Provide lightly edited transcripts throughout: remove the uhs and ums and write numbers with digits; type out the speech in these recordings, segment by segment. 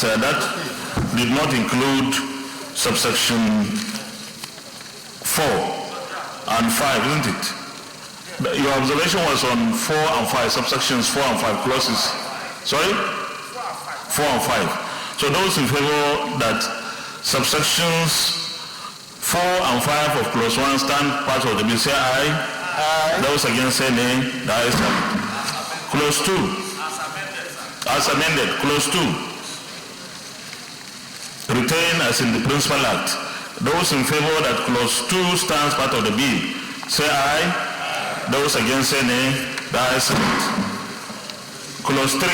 that that did not include subsection 4 and 5, isn't it? Your observation was on 4 and 5, subsections 4 and 5 clauses. Sorry? 4 and 5. So those in favor that subsections 4 and 5 of clause 1 stand part of the bill, say aye. Aye. Those against say nay. The ayes have it. Clause 2. As amended. Clause 2. Retain as in the Principal Act. Those in favor that clause 2 stands part of the bill, say aye. Those against say nay. The ayes have it. Clause 3.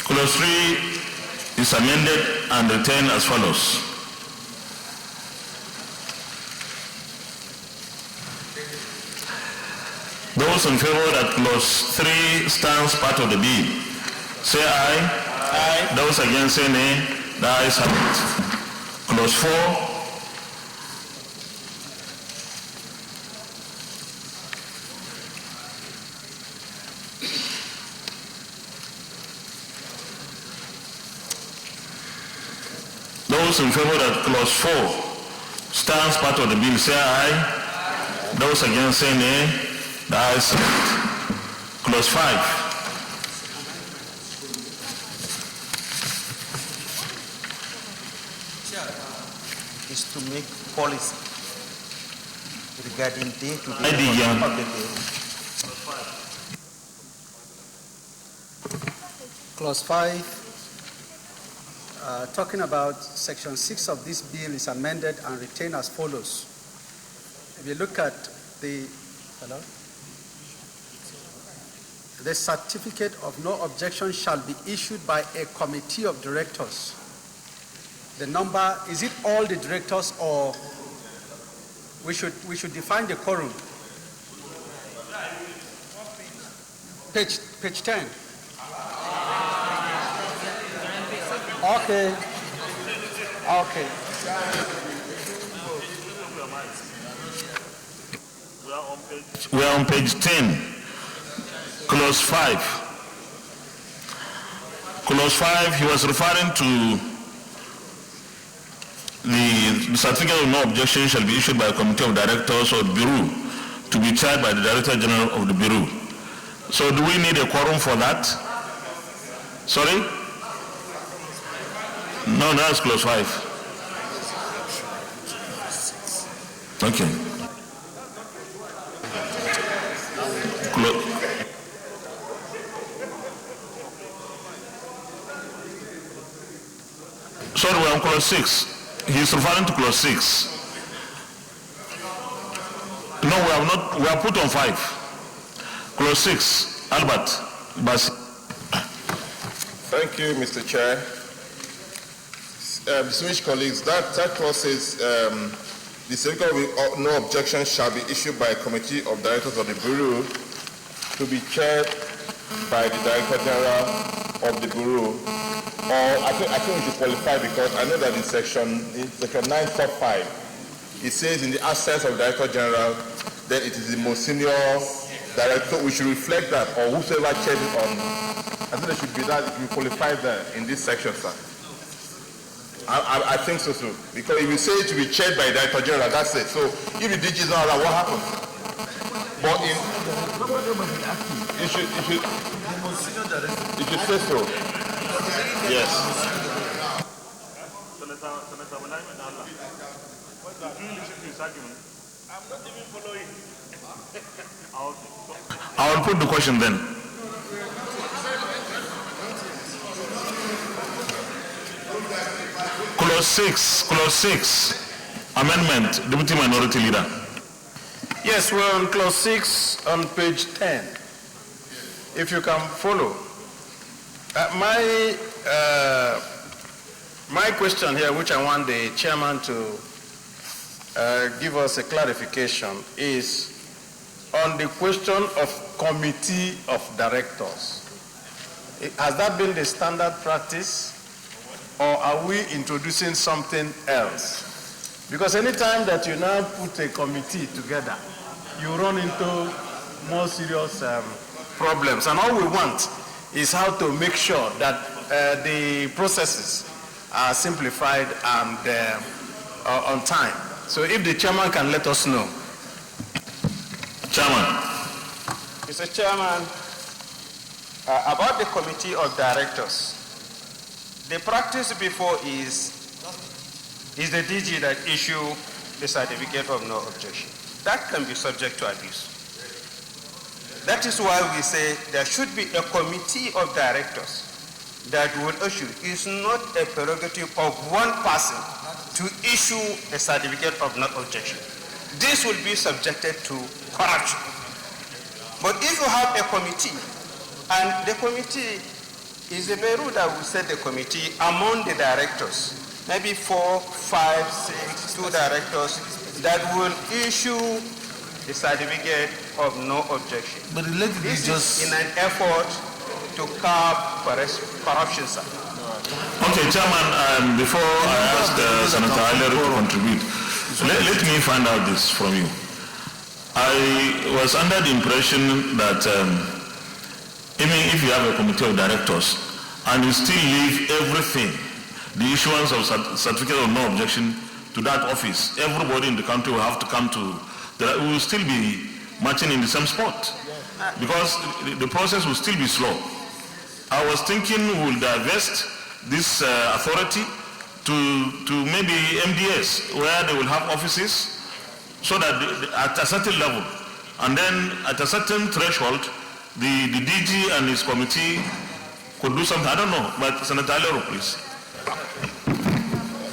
Clause 3 is amended and retained as follows. Those in favor that clause 3 stands part of the bill, say aye. Aye. Those against say nay. The ayes have it. Clause 4. Those in favor that clause 4 stands part of the bill, say aye. Those against say nay. The ayes have it. Clause 5. Is to make policy regarding day-to-day of the bill. Clause 5. Talking about section 6 of this bill is amended and retained as follows. If you look at the certificate of no objection shall be issued by a committee of directors. The number, is it all the directors, or we should define the quorum? Page 10. Okay. We are on page 10, clause 5. Clause 5, he was referring to the certificate of no objection shall be issued by a committee of directors or bureau to be chaired by the Director General of the bureau. So do we need a quorum for that? Sorry? No, that's clause 5. Okay. Sorry, we're on clause 6. He's referring to clause 6. No, we have not. We are put on 5. Clause 6. Albert Basi. Thank you, Mr. Chair. Distinguished colleagues, that clause says the certificate of no objection shall be issued by a committee of directors of the bureau to be chaired by the Director General of the bureau. Or I think we should qualify, because I know that in section 9.5 it says in the absence of Director General, then it is the most senior director. We should reflect that, or whosoever chairs it on. I think there should be that if you qualify there in this section, sir. I think so, sir. Because if you say it to be chaired by Director General, that's it. So if the DG is not around, what happens? But you should say so. Yes. I'm not even following. I will put the question then. Clause 6, amendment, Deputy Minority Leader. Yes, we're on clause 6 on page 10. If you can follow. My question here, which I want the chairman to give us a clarification, is on the question of committee of directors. Has that been the standard practice, or are we introducing something else? Because anytime that you now put a committee together, you run into more serious problems. And all we want is how to make sure that the processes are simplified and on time. So if the chairman can let us know. Chairman. Mr. Chairman, about the committee of directors, the practice before is the DG that issue the certificate of no objection. That can be subject to abuse. That is why we say there should be a committee of directors that will issue. It's not a prerogative of one person to issue a certificate of no objection. This will be subjected to corruption. But if you have a committee, and the committee is a bureau that will set the committee among the directors, maybe 4, 5, 6, 2 directors that will issue the certificate of no objection. But let This just is in an effort to curb corruption, sir. Okay, Chairman, before I ask Senator Hillary to contribute, let me find out this from you. I was under the impression that even if you have a committee of directors and you still leave everything, the issuance of certificate of no objection to that office, everybody in the country will have to come to, we will still be marching in the same spot because the process will still be slow. I was thinking we'll divest this authority to maybe MDS where they will have offices so that at a certain level and then at a certain threshold the DG and his committee could do something. I don't know, but Senator Alero, please.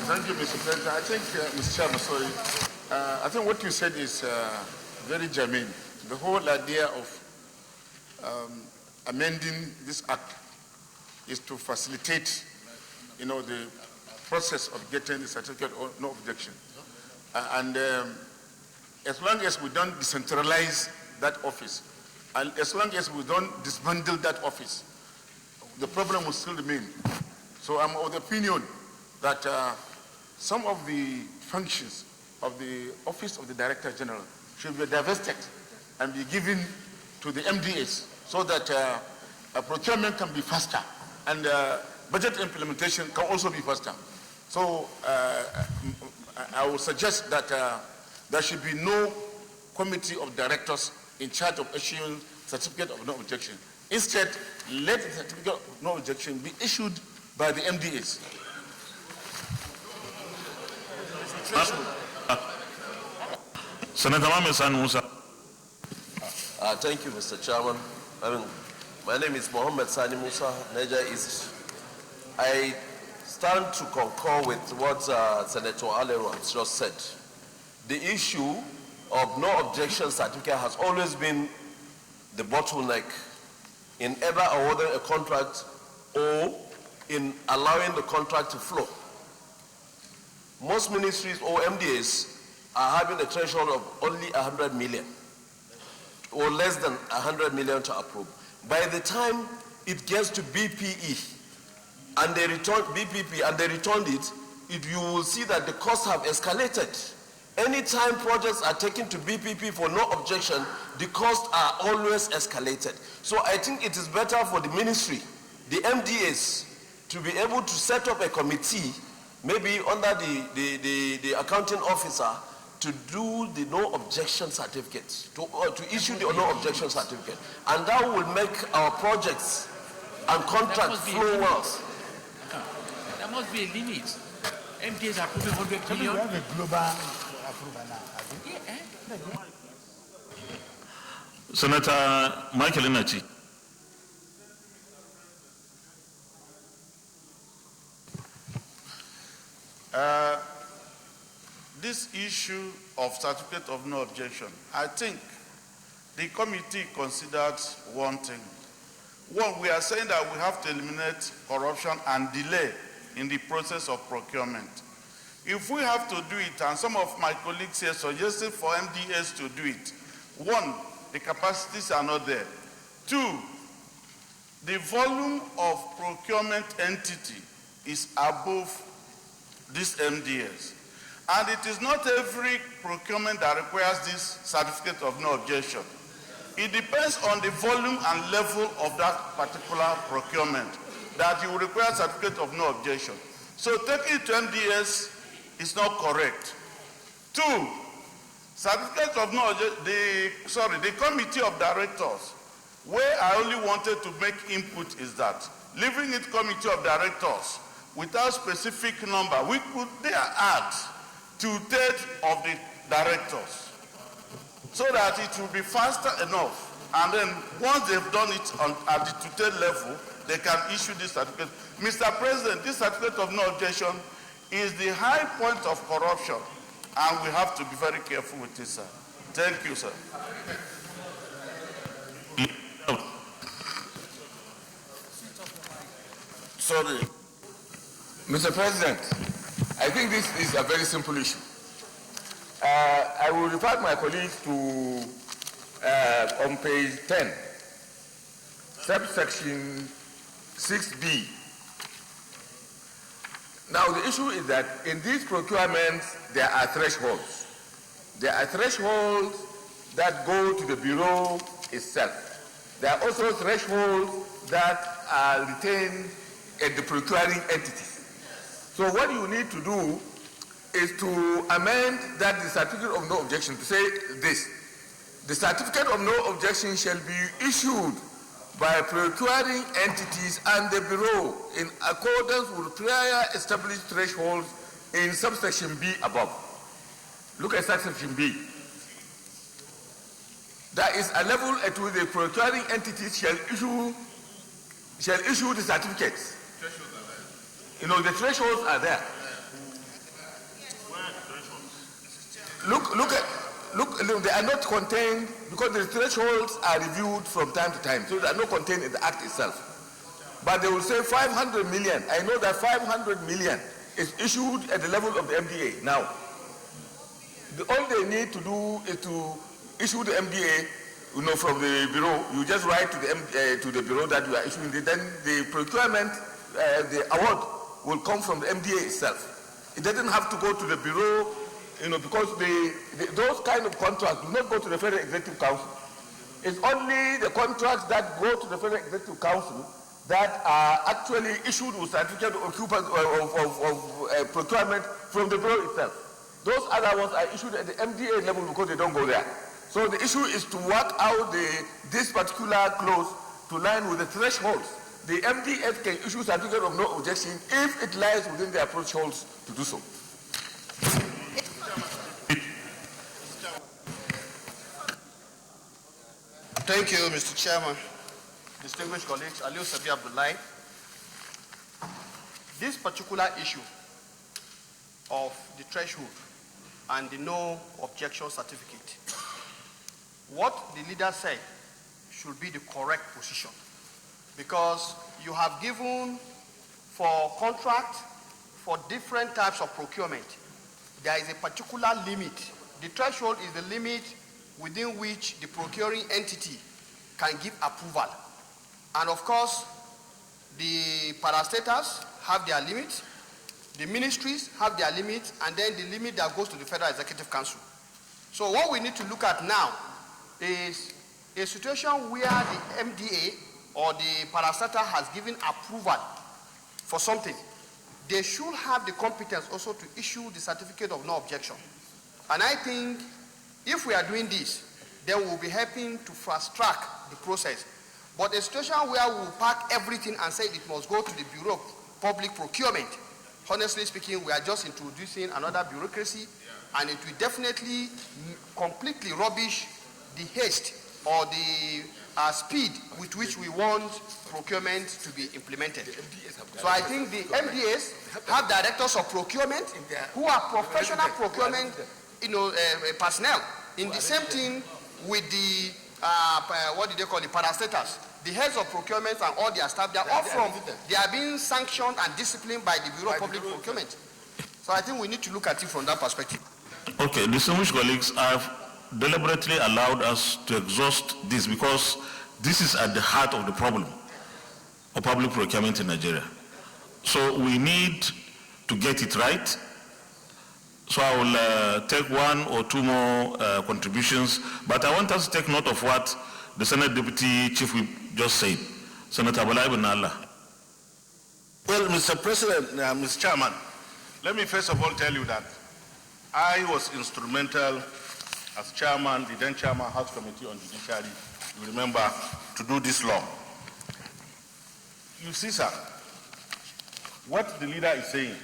Thank you, Mr. President. I think, Mr. Chairman, sorry, I think what you said is very germane. The whole idea of amending this act is to facilitate, the process of getting the certificate of no objection. And as long as we don't decentralize that office, and as long as we don't disbundle that office, the problem will still remain. So I'm of the opinion that some of the functions of the Office of the Director General should be divested and be given to the MDAs so that procurement can be faster and budget implementation can also be faster. So I would suggest that there should be no committee of directors in charge of issuing certificate of no objection. Instead, let the certificate of no objection be issued by the MDAs. Senator Mamesan Musa. Thank you, Mr. Chairman. My name is Mohammed Sani Musa, Niger East. I stand to concur with what Senator Alero has just said. The issue of no objection certificate has always been the bottleneck in either awarding a contract or in allowing the contract to flow. Most ministries or MDAs are having a threshold of only 100 million or less than 100 million to approve. By the time it gets to BPE and they return BPP and they returned it, you will see that the costs have escalated. Anytime projects are taken to BPP for no objection, the costs are always escalated. So I think it is better for the ministry, the MDAs, to be able to set up a committee, maybe under the accounting officer, to do the no objection certificate, to issue the no objection certificate. And that will make our projects and contracts flow well. There must be a limit. MDAs are approving 100 million. We have a global approval now. Senator Michael Inachi. This issue of certificate of no objection, I think the committee considered one thing. One, we are saying that we have to eliminate corruption and delay in the process of procurement. If we have to do it, and some of my colleagues here suggested for MDAs to do it, one, the capacities are not there. Two, the volume of procurement entity is above these MDAs. And it is not every procurement that requires this certificate of no objection. It depends on the volume and level of that particular procurement that you will require certificate of no objection. So taking it to MDS is not correct. 2, certificate of no objection, the committee of directors, where I only wanted to make input is that leaving it committee of directors without specific number, we could there add 2/3 of the directors so that it will be faster enough. And then once they've done it at the 2/3 level, they can issue this certificate. Mr. President, this certificate of no objection is the high point of corruption, and we have to be very careful with this, sir. Thank you, sir. Sorry. Mr. President, I think this is a very simple issue. I will refer my colleagues to on page 10, subsection 6B. Now the issue is that in these procurements there are thresholds. There are thresholds that go to the bureau itself. There are also thresholds that are retained at the procuring entities. So what you need to do is to amend that the certificate of no objection to say this. The certificate of no objection shall be issued by procuring entities and the bureau in accordance with prior established thresholds in subsection B above. Look at subsection B. There is a level at which the procuring entities shall issue the certificates. You know, the thresholds are there. Look, they are not contained because the thresholds are reviewed from time to time, so they are not contained in the Act itself. But they will say 500 million. I know that 500 million is issued at the level of the MDA. Now, all they need to do is to issue the MDA, you know, from the bureau. You just write to the bureau that you are issuing it. Then the procurement, the award will come from the MDA itself. It doesn't have to go to the bureau, you know, because those kind of contracts do not go to the Federal Executive Council. It's only the contracts that go to the Federal Executive Council that are actually issued with certificate of procurement from the bureau itself. Those other ones are issued at the MDA level because they don't go there. So the issue is to work out this particular clause to line with the thresholds. The MDF can issue certificate of no objection if it lies within their thresholds to do so. Thank you, Mr. Chairman. Distinguished colleagues, Aliu Sabi Abdullahi. This particular issue of the threshold and the no objection certificate, what the leader said should be the correct position, because you have given for contract for different types of procurement, there is a particular limit. The threshold is the limit within which the procuring entity can give approval. And of course, the parastatals have their limit, the ministries have their limit, and then the limit that goes to the Federal Executive Council. So what we need to look at now is a situation where the MDA or the parastatal has given approval for something. They should have the competence also to issue the certificate of no objection. And I think if we are doing this, then we'll be helping to fast track the process. But a situation where we'll pack everything and say it must go to the Bureau of Public Procurement, honestly speaking, we are just introducing another bureaucracy, and it will definitely completely rubbish the haste or the speed with which we want procurement to be implemented. So I think the MDAs have directors of procurement who are professional procurement, personnel. In the same thing with the what do they call the parastatals, the heads of procurement and all their staff, they are being sanctioned and disciplined by the Bureau of Public Procurement. So I think we need to look at it from that perspective. Okay, distinguished colleagues, I've deliberately allowed us to exhaust this because this is at the heart of the problem of public procurement in Nigeria. So we need to get it right. So I will take one or two more contributions, but I want us to take note of what the Senate Deputy Chief Whip just said. Senator Bala Ibn Allah. Well, Mr. President, Mr. Chairman, let me first of all tell you that I was instrumental as chairman, the then chairman, House Committee on Judiciary, you remember, to do this law. You see, sir, what the leader is saying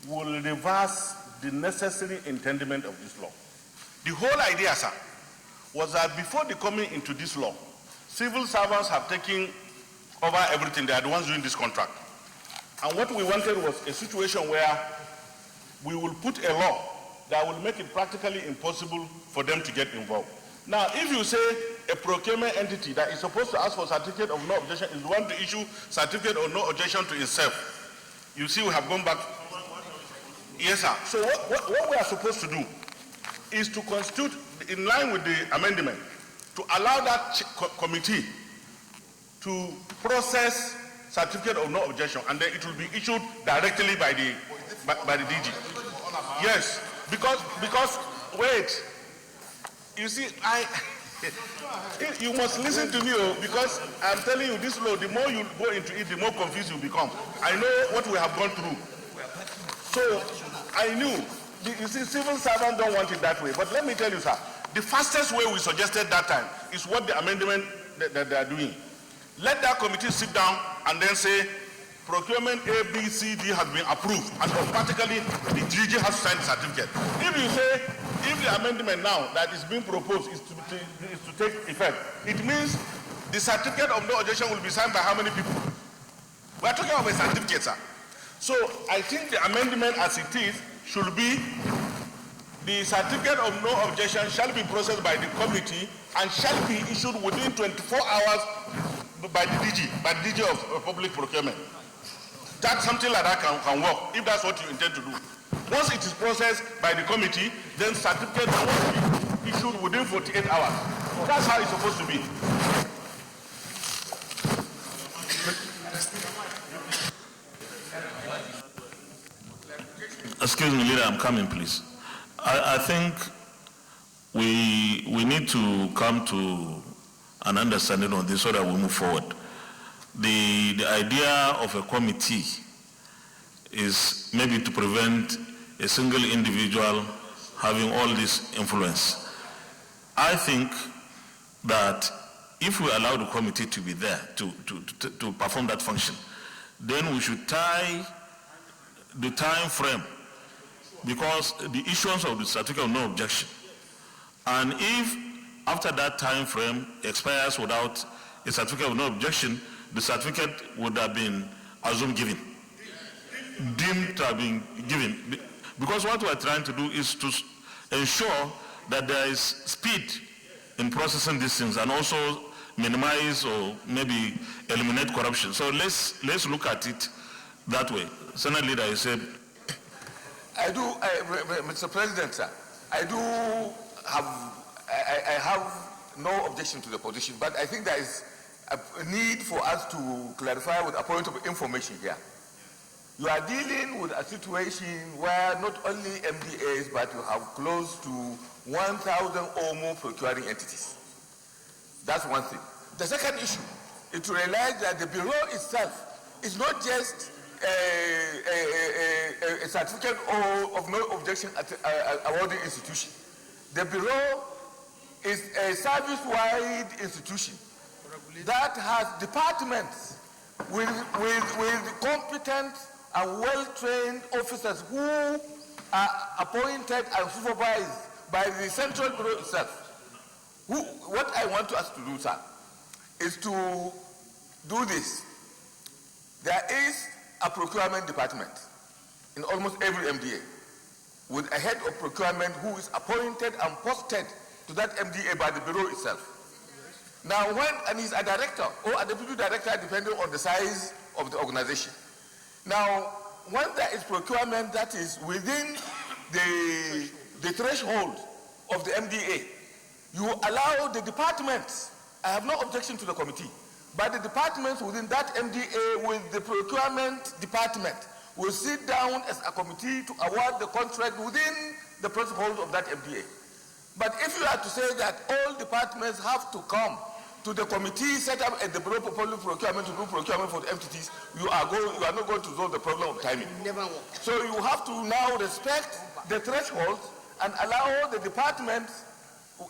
will reverse the necessary intendment of this law. The whole idea, sir, was that before the coming into this law, civil servants have taken over everything. They are the ones doing this contract. And what we wanted was a situation where we will put a law that will make it practically impossible for them to get involved. Now, if you say a procurement entity that is supposed to ask for certificate of no objection is the one to issue certificate of no objection to itself, you see we have gone back. Yes, sir. So what we are supposed to do is to constitute, in line with the amendment, to allow that committee to process certificate of no objection, and then it will be issued directly by the DG. Yes, because wait, you see, you must listen to me, because I'm telling you this law, the more you go into it, the more confused you become. I know what we have gone through. So I knew, you see, civil servants don't want it that way. But let me tell you, sir, the fastest way we suggested that time is what the amendment that they are doing. Let that committee sit down and then say, procurement A, B, C, D has been approved, and automatically the DG has to sign the certificate. If you say, if the amendment now that is being proposed is to take effect, it means the certificate of no objection will be signed by how many people? We are talking about a certificate, sir. So I think the amendment as it is should be the certificate of no objection shall be processed by the committee and shall be issued within 24 hours by the DG of public procurement. That something like that can work if that's what you intend to do. Once it is processed by the committee, then certificate will be issued within 48 hours. That's how it's supposed to be. Excuse me, leader, I'm coming, please. I think we need to come to an understanding on this so that we move forward. The idea of a committee is maybe to prevent a single individual having all this influence. I think that if we allow the committee to be there to perform that function, then we should tie the time frame, because the issuance of the certificate of no objection, and if after that time frame expires without a certificate of no objection, the certificate would have been assumed given, deemed to have been given. Because what we are trying to do is to ensure that there is speed in processing these things and also minimize or maybe eliminate corruption. So let's look at it that way. Senate Leader, you said. Mr. President, sir, I have no objection to the position, but I think there is a need for us to clarify with a point of information here. You are dealing with a situation where not only MDAs, but you have close to 1,000 or more procuring entities. That's one thing. The second issue is to realize that the Bureau itself is not just a certificate of no objection awarding institution. The Bureau is a service-wide institution that has departments with competent and well-trained officers who are appointed and supervised by the Central Bureau itself. What I want us to do, sir, is to do this. There is a procurement department in almost every MDA with a head of procurement who is appointed and posted to that MDA by the Bureau itself. Now, and he's a director or a deputy director depending on the size of the organization. Now, when there is procurement that is within the threshold of the MDA, you allow the departments, I have no objection to the committee, but the departments within that MDA with the procurement department will sit down as a committee to award the contract within the threshold of that MDA. But if you are to say that all departments have to come to the committee set up at the Bureau of Public Procurement to do procurement for the entities, you are not going to solve the problem of timing. Never work. So you have to now respect the threshold and allow the departments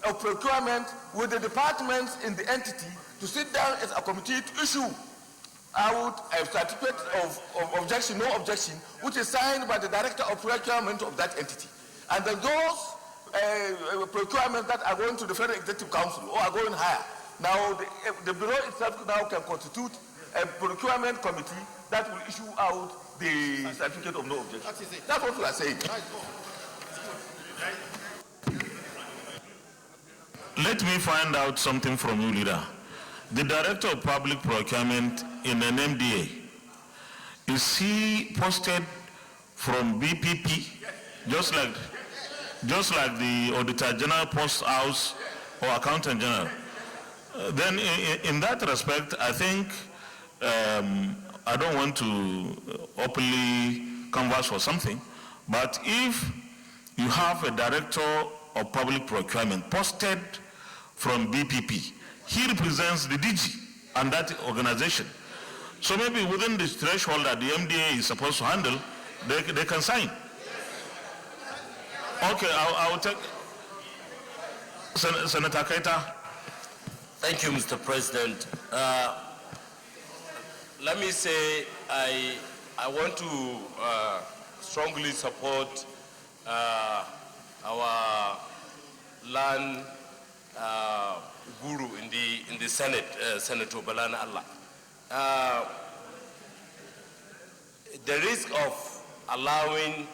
of procurement with the departments in the entity to sit down as a committee to issue out a certificate of objection, no objection, which is signed by the director of procurement of that entity. And then those procurements that are going to the Federal Executive Council or are going higher, now the Bureau itself now can constitute a procurement committee that will issue out the certificate of no objection. That's what we are saying. Let me find out something from you, leader. The Director of Public Procurement in an MDA, is he posted from BPP, just like the Auditor General Post House or Accountant General? Then in that respect, I think I don't want to openly canvass for something, but if you have a Director of Public Procurement posted from BPP, he represents the DG and that organization. So maybe within this threshold that the MDA is supposed to handle, they can sign. Okay, I will take Senator Keita. Thank you, Mr. President. Let me say I want to strongly support our land guru in the Senate, Senator Balana Allah. The risk of allowing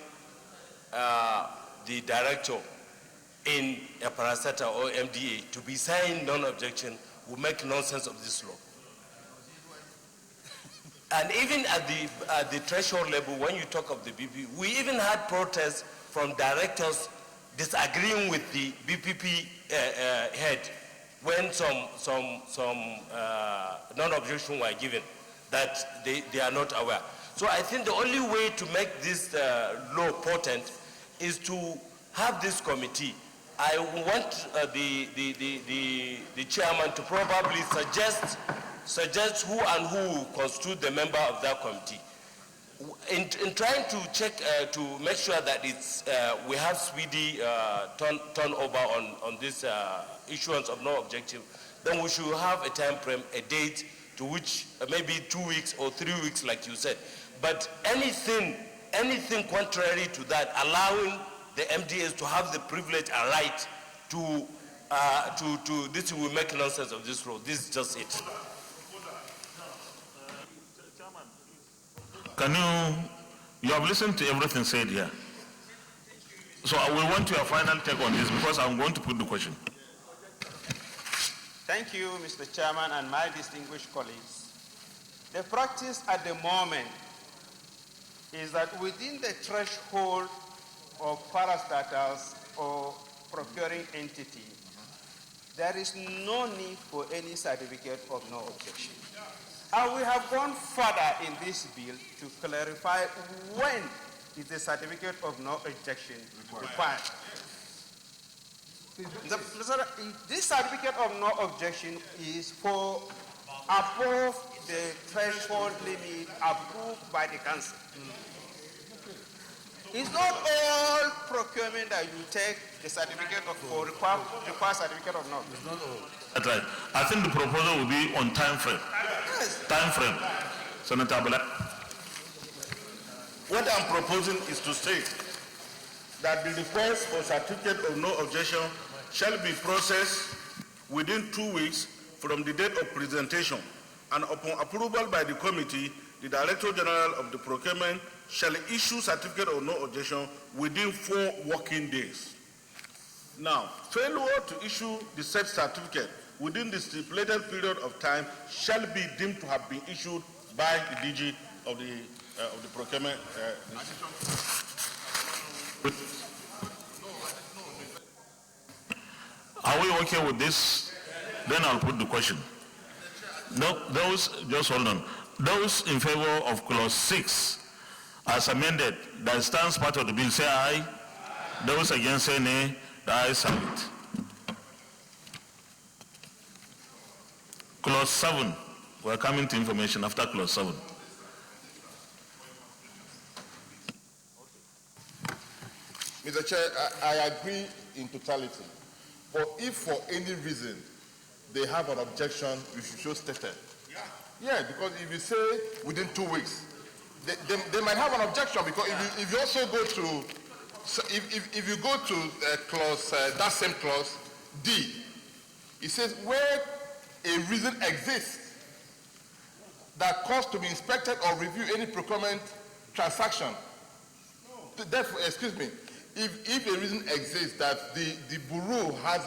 the director in a paraseta or MDA to be signed non-objection will make nonsense of this law. And even at the threshold level, when you talk of the BP, we even had protests from directors disagreeing with the BPP head when some non-objection were given that they are not aware. So I think the only way to make this law potent is to have this committee. I want the chairman to probably suggest who and who constitute the member of that committee. In trying to check to make sure that it's we have speedy turnover on this issuance of no objection, then we should have a time frame, a date to which maybe 2 weeks or 3 weeks, like you said. But anything contrary to that, allowing the MDAs to have the privilege and right to this will make nonsense of this law. This is just it. You have listened to everything said here. So I will want your final take on this because I'm going to put the question. Thank you, Mr. Chairman, and my distinguished colleagues. The practice at the moment is that within the threshold of parastatals or procuring entity, there is no need for any certificate of no objection. And we have gone further in this bill to clarify when is the certificate of no objection required. This certificate of no objection is for above the threshold limit approved by the council. It's not all procurement that you take the certificate of or require certificate of no. It's not all. That's right. I think the proposal will be on time frame. Yes. Time frame. Senator Abela. What I'm proposing is to state that the request for certificate of no objection shall be processed within 2 weeks from the date of presentation, and upon approval by the committee, the Director General of the Procurement shall issue certificate of no objection within 4 working days. Now, failure to issue the said certificate within the stipulated period of time shall be deemed to have been issued by the DG of the Procurement. Are we okay with this? Then I'll put the question. No, those, just hold on. Those in favor of clause 6 as amended, that stands part of the bill, say aye. Those against say nay. The ayes have it. Clause 7. We're coming to information after clause 7. Mr. Chair, I agree in totality. But if for any reason they have an objection, you should show stated. Yeah, because if you say within 2 weeks, they might have an objection, because if you also go to, if you go to clause, that same clause, D, it says where a reason exists that cause to be inspected or review any procurement transaction. Therefore, excuse me, if a reason exists that the bureau has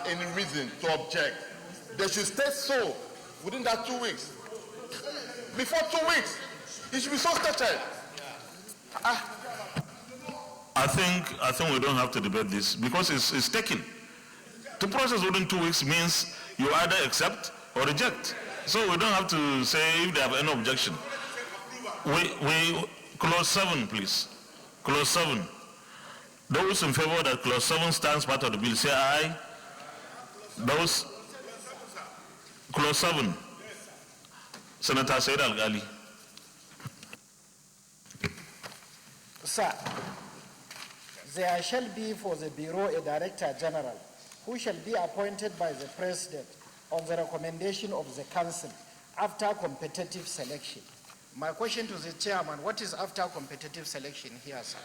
any reason to object, they should state so within that 2 weeks. Before 2 weeks, it should be so stated. I think we don't have to debate this, because it's taken. To process within 2 weeks means you either accept or reject. So we don't have to say if they have any objection. Clause 7, please. Clause 7. Those in favor that clause 7 stands part of the bill, say aye. Those, clause 7. Senator Said Al-Ghali. Sir, there shall be for the Bureau a Director General who shall be appointed by the President on the recommendation of the Council after competitive selection. My question to the Chairman, what is after competitive selection here, sir?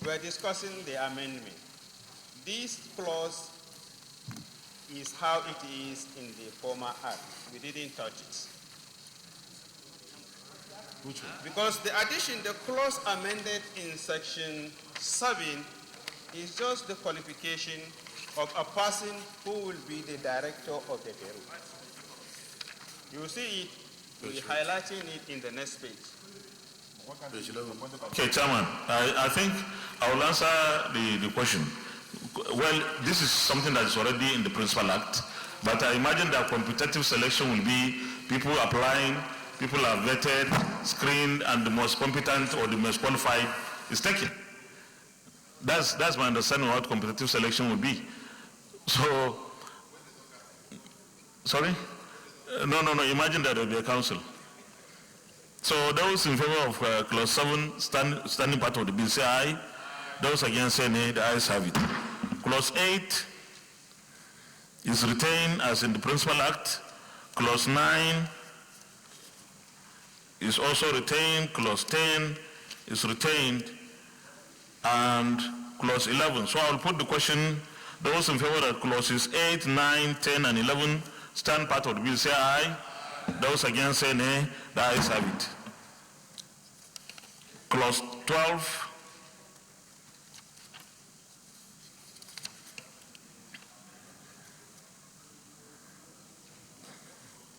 We are discussing the amendment. This clause is how it is in the former act. We didn't touch it. Which one? Because the addition, the clause amended in section 7 is just the qualification of a person who will be the director of the bureau. You will see it, we're highlighting it in the next page. Okay, Chairman, I think I will answer the question. Well, this is something that is already in the Principal Act, but I imagine that competitive selection will be people applying, people are vetted, screened, and the most competent or the most qualified is taken. That's my understanding of what competitive selection will be. So, sorry? No, imagine that there will be a council. So those in favor of clause 7, standing part of the bill, say aye. Those against say nay, the ayes have it. Clause 8 is retained as in the Principal Act. Clause 9 is also retained. Clause 10 is retained. And clause 11. So I will put the question, those in favor that clauses 8, 9, 10, and 11 stand part of the bill, say aye. Those against say nay, the ayes have it. Clause 12.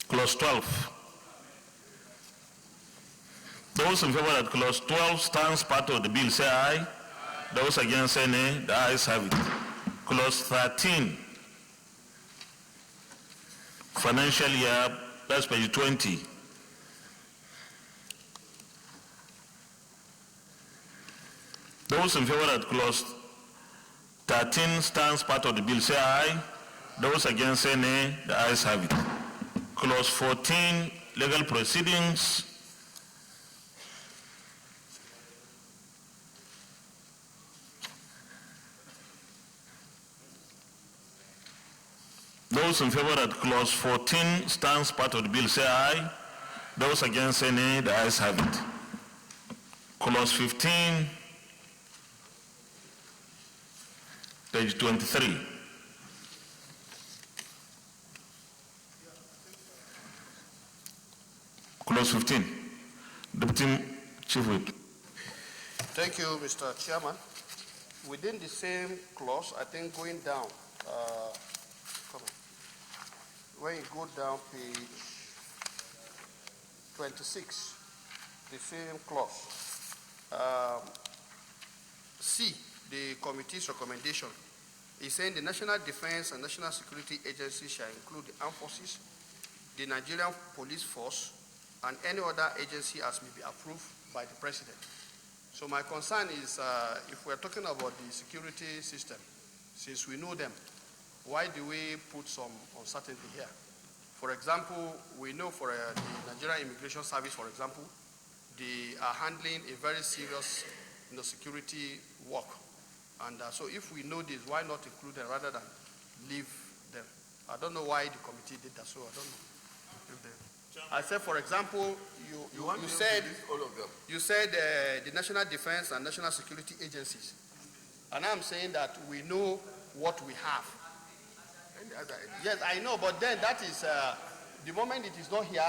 Clause 12. Those in favor that clause 12 stands part of the bill, say aye. Those against say nay, the ayes have it. Clause 13. Financial year, that's page 20. Those in favor that clause 13 stands part of the bill, say aye. Those against say nay, the ayes have it. Clause 14, legal proceedings. Those in favor that clause 14 stands part of the bill, say aye. Those against say nay, the ayes have it. Clause 15, page 23. Clause 15. Deputy Chief Whip. Thank you, Mr. Chairman. Within the same clause, I think going down, when you go down page 26, the same clause, C, the committee's recommendation, is saying the National Defense and National Security Agency shall include the Armed Forces, the Nigerian Police Force, and any other agency as may be approved by the president. So my concern is if we're talking about the security system, since we know them, why do we put some uncertainty here? For example, we know for the Nigerian Immigration Service, for example, they are handling a very serious security work. And so if we know this, why not include them rather than leave them? I don't know why the committee did that, so I don't know. I said, for example, you said all of them. You said the National Defense and National Security Agencies. And I'm saying that we know what we have. Yes, I know, but then that is, the moment it is not here,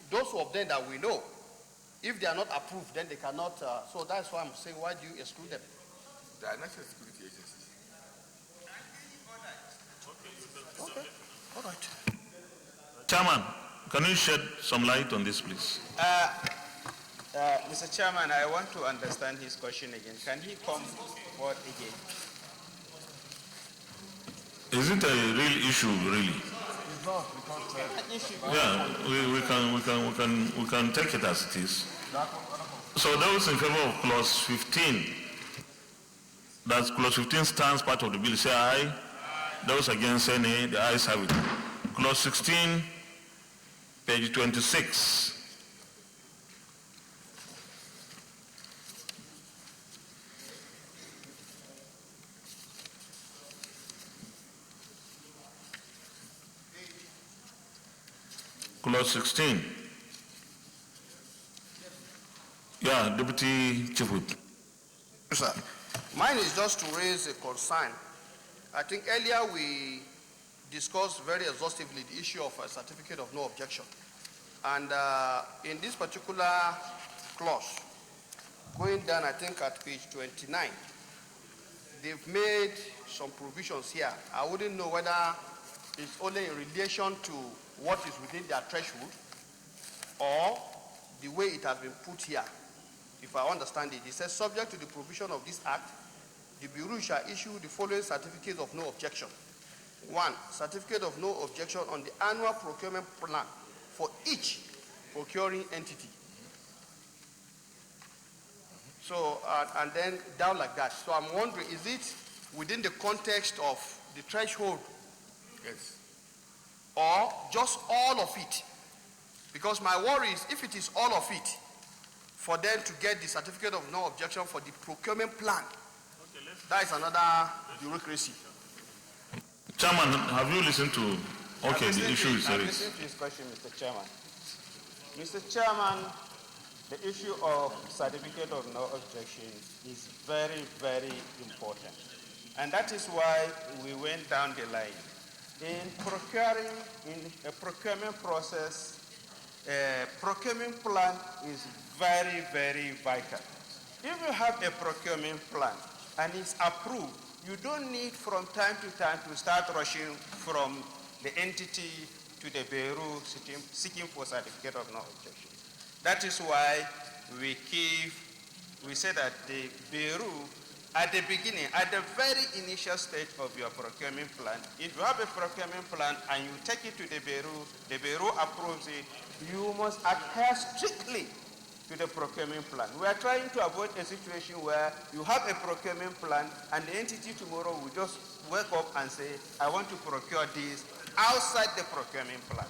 those of them that we know, if they are not approved, then they cannot, so that's why I'm saying, why do you exclude them? They are national security agencies. Okay, all right. Chairman, can you shed some light on this, please? Mr. Chairman, I want to understand his question again. Can he come forward again? Is it a real issue, really? It's not, because Yeah, we can take it as it is. So those in favor of clause 15, that clause 15 stands part of the bill, say aye. Those against say nay, the ayes have it. Clause 16, page 26. Clause 16. Yeah, Deputy Chief Whip. Sir, mine is just to raise a concern. I think earlier we discussed very exhaustively the issue of a certificate of no objection. And in this particular clause, going down, I think at page 29, they've made some provisions here. I wouldn't know whether it's only in relation to what is within their threshold or the way it has been put here. If I understand it, it says, subject to the provision of this act, the Bureau shall issue the following certificates of no objection. 1, certificate of no objection on the annual procurement plan for each procuring entity. So, and then down like that. So I'm wondering, is it within the context of the threshold? Yes. Or just all of it? Because my worry is, if it is all of it, for them to get the certificate of no objection for the procurement plan, that is another bureaucracy. Chairman, have you listened to, the issue is serious. I've listened to his question, Mr. Chairman. Mr. Chairman, the issue of certificate of no objection is very, very important. And that is why we went down the line. In a procurement process, a procurement plan is very, very vital. If you have a procurement plan and it's approved, you don't need from time to time to start rushing from the entity to the Bureau seeking for certificate of no objection. That is why we say that the Bureau, at the beginning, at the very initial stage of your procurement plan, if you have a procurement plan and you take it to the Bureau approves it, you must adhere strictly to the procurement plan. We are trying to avoid a situation where you have a procurement plan and the entity tomorrow will just wake up and say, I want to procure this outside the procurement plan.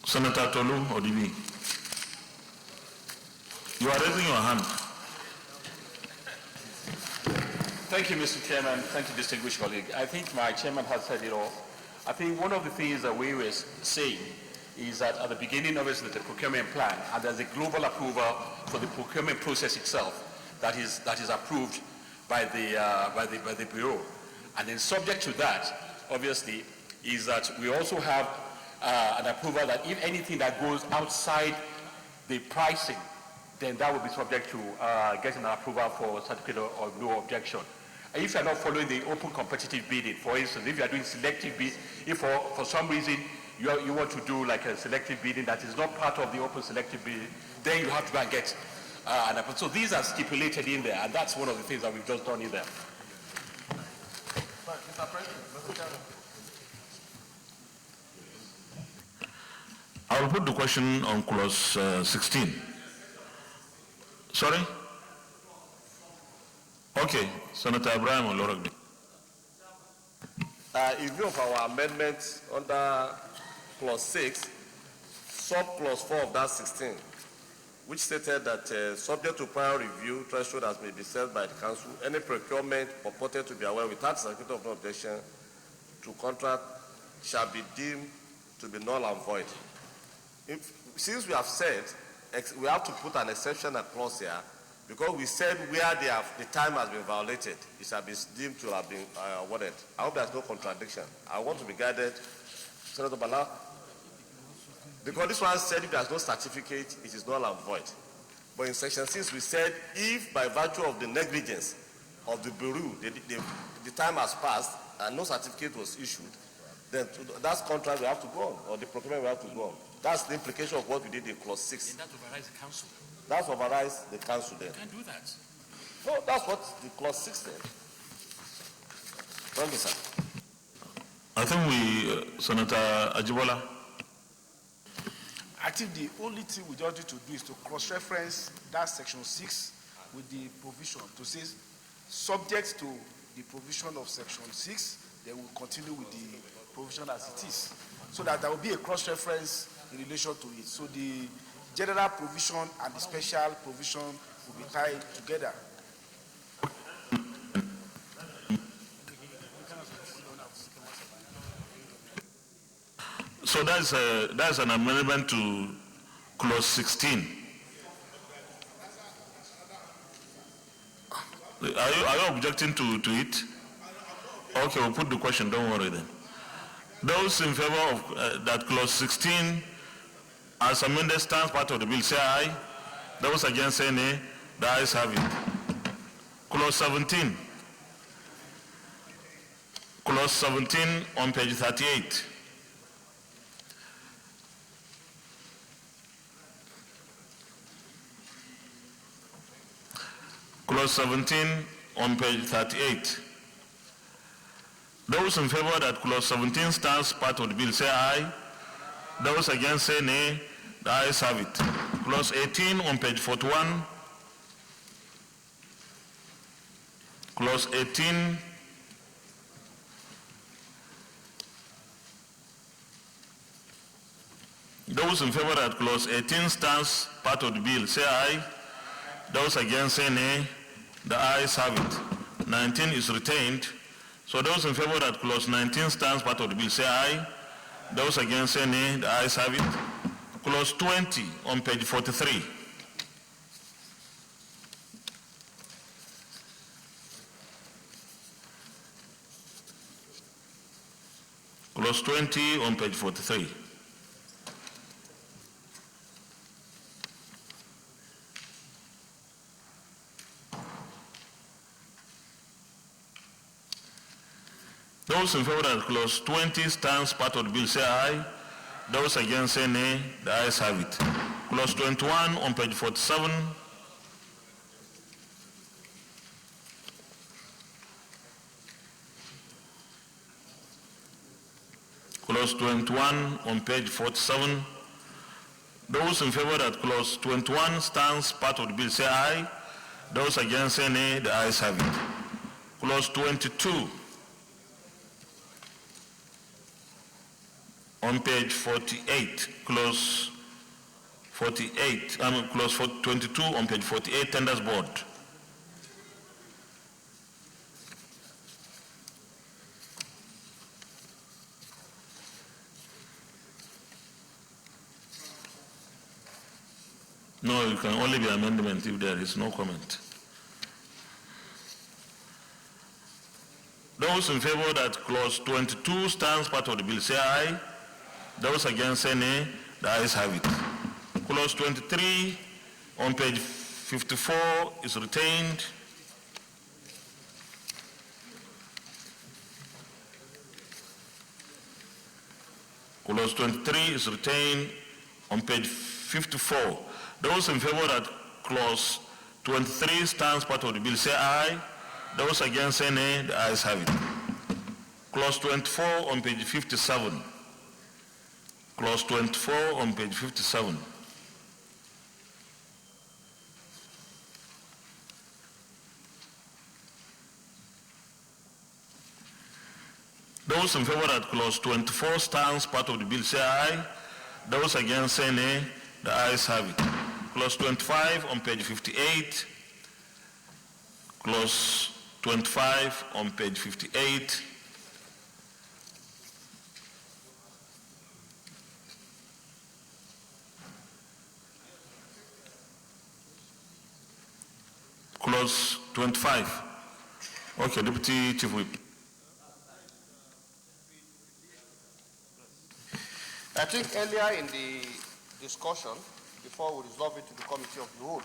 Senator Tolu Odibi, you are raising your hand. Thank you, Mr. Chairman. Thank you, distinguished colleague. I think my chairman has said it all. I think one of the things that we were saying is that at the beginning, obviously, the procurement plan, and there's a global approval for the procurement process itself that is approved by the Bureau. And then subject to that, obviously, is that we also have an approval that if anything that goes outside the pricing, then that will be subject to getting an approval for certificate of no objection. If you are not following the open competitive bidding, for instance, if you are doing selective bidding, if for some reason you want to do like a selective bidding that is not part of the open selective bidding, then you have to go and get an approval. So these are stipulated in there, and that's one of the things that we've just done in there. Mr. President, Mr. Chairman. I will put the question on clause 16. Sorry? Okay, Senator Abraham Olorogbe. In view of our amendments under clause 6, sub-clause 4 of that 16, which stated that subject to prior review, threshold as may be set by the council, any procurement purported to be aware without certificate of no objection to contract shall be deemed to be null and void. Since we have said, we have to put an exceptional clause here, because we said where the time has been violated, it shall be deemed to have been awarded. I hope there's no contradiction. I want to be guided, Senator Bala, because this one said if there's no certificate, it is null and void. But in section 6, we said if by virtue of the negligence of the bureau, the time has passed and no certificate was issued, then that contract will have to go on, or the procurement will have to go on. That's the implication of what we did in clause 6. And that overrides the council. That overrides the council then. You can't do that. No, that's what the clause 6 said. Thank you, sir. I think Senator Ajibola. I think the only thing we just need to do is to cross-reference that section 6 with the provision to say, subject to the provision of section 6, then we'll continue with the provision as it is, so that there will be a cross-reference in relation to it. So the general provision and the special provision will be tied together. So that's an amendment to clause 16. Are you objecting to it? Okay, we'll put the question, don't worry then. Those in favor of that clause 16 as amended stands part of the bill, say aye. Those against, say nay. The ayes have it. Clause 17. Clause 17 on page 38. Clause 17 on page 38. Those in favor that clause 17 stands part of the bill, say aye. Those against, say nay. The ayes have it. Clause 18 on page 41. Clause 18. Those in favor that clause 18 stands part of the bill, say aye. Those against, say nay. The ayes have it. 19 is retained. So those in favor that clause 19 stands part of the bill, say aye. Those against, say nay. The ayes have it. Clause 20 on page 43. Clause 20 on page 43. Those in favor that clause 20 stands part of the bill, say aye. Those against, say nay. The ayes have it. Clause 21 on page 47. Clause 21 on page 47. Those in favor that clause 21 stands part of the bill, say aye. Those against, say nay. The ayes have it. Clause 22 on page 48, clause 48, clause 22 on page 48, tenders board. No, it can only be amendment if there is no comment. Those in favor that clause 22 stands part of the bill, say aye. Those against, say nay. The ayes have it. Clause 23 on page 54 is retained. Clause 23 is retained on page 54. Those in favor that clause 23 stands part of the bill, say aye. Those against, say nay. The ayes have it. Clause 24 on page 57. Clause 24 on page 57. Those in favor that clause 24 stands part of the bill say aye. Those against say nay. The ayes have it. Clause 25 on page 58. Clause 25 on page 58. Clause 25. Okay, Deputy Chief Whip. I think earlier in the discussion, before we resolve it to the Committee of the Whole,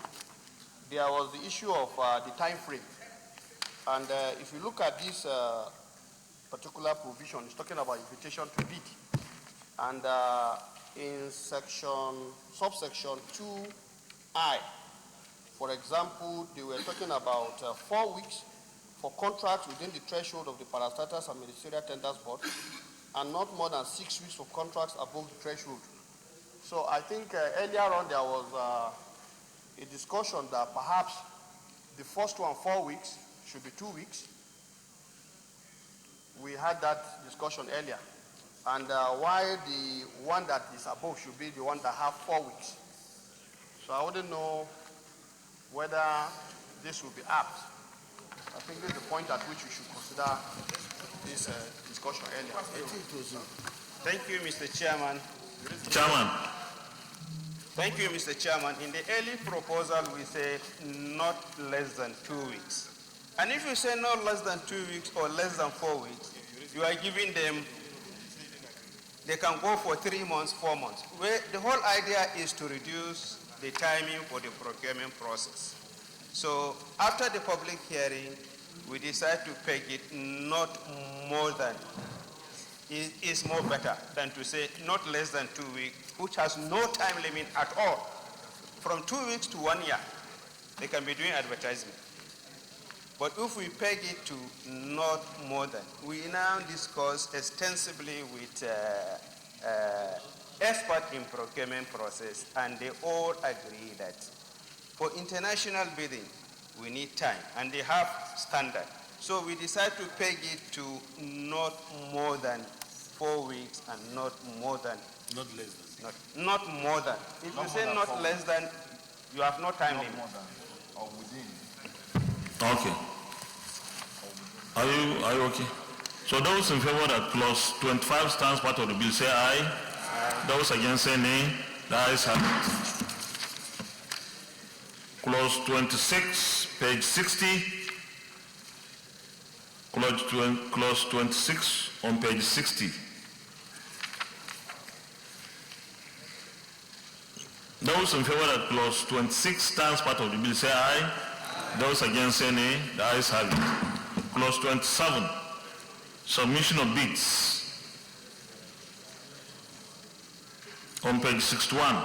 there was the issue of the time frame. And if you look at this particular provision, it's talking about invitation to bid. And in subsection 2I, for example, they were talking about 4 weeks for contracts within the threshold of the Parastatals and Ministerial Tenders Board, and not more than 6 weeks for contracts above the threshold. So I think earlier on there was a discussion that perhaps the first one, 4 weeks, should be 2 weeks. We had that discussion earlier. And why the one that is above should be the one that have 4 weeks. So I wouldn't know whether this will be apt. I think this is the point at which we should consider this discussion earlier. Thank you, Mr. Chairman. Chairman. Thank you, Mr. Chairman. In the early proposal, we said not less than 2 weeks. And if you say not less than 2 weeks or less than 4 weeks, you are giving them, they can go for 3 months, 4 months. The whole idea is to reduce the timing for the procurement process. So after the public hearing, we decide to peg it not more than, is more better than to say not less than 2 weeks, which has no time limit at all. From 2 weeks to 1 year, they can be doing advertisement. But if we peg it to not more than, we now discuss extensively with experts in procurement process, and they all agree that for international bidding, we need time, and they have standard. So we decide to peg it to not more than 4 weeks and not more than. Not less than. Not more than. If you say not less than, you have no time limit. More than or within. Okay. Are you okay? So those in favor that clause 25 stands part of the bill say aye. Aye. Those against say nay. The ayes have it. Clause 26, page 60. Clause 26 on page 60. Those in favor that clause 26 stands part of the bill say aye. Those against say nay. The ayes have it. Clause 27, submission of bids on page 61.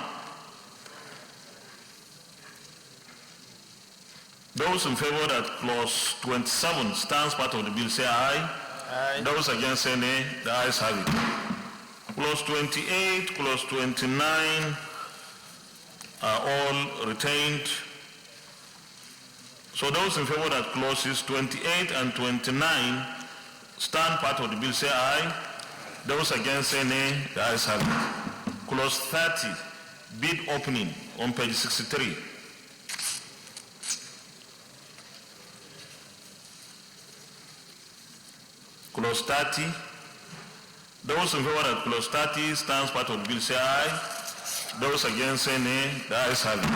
Those in favor that clause 27 stands part of the bill say aye. Aye. Those against say nay. The ayes have it. Clause 28, clause 29 are all retained. So those in favor that clauses 28 and 29 stand part of the bill say aye. Those against say nay. The ayes have it. Clause 30, bid opening on page 63. Clause 30. Those in favor that clause 30 stands part of the bill say aye. Those against say nay. The ayes have it.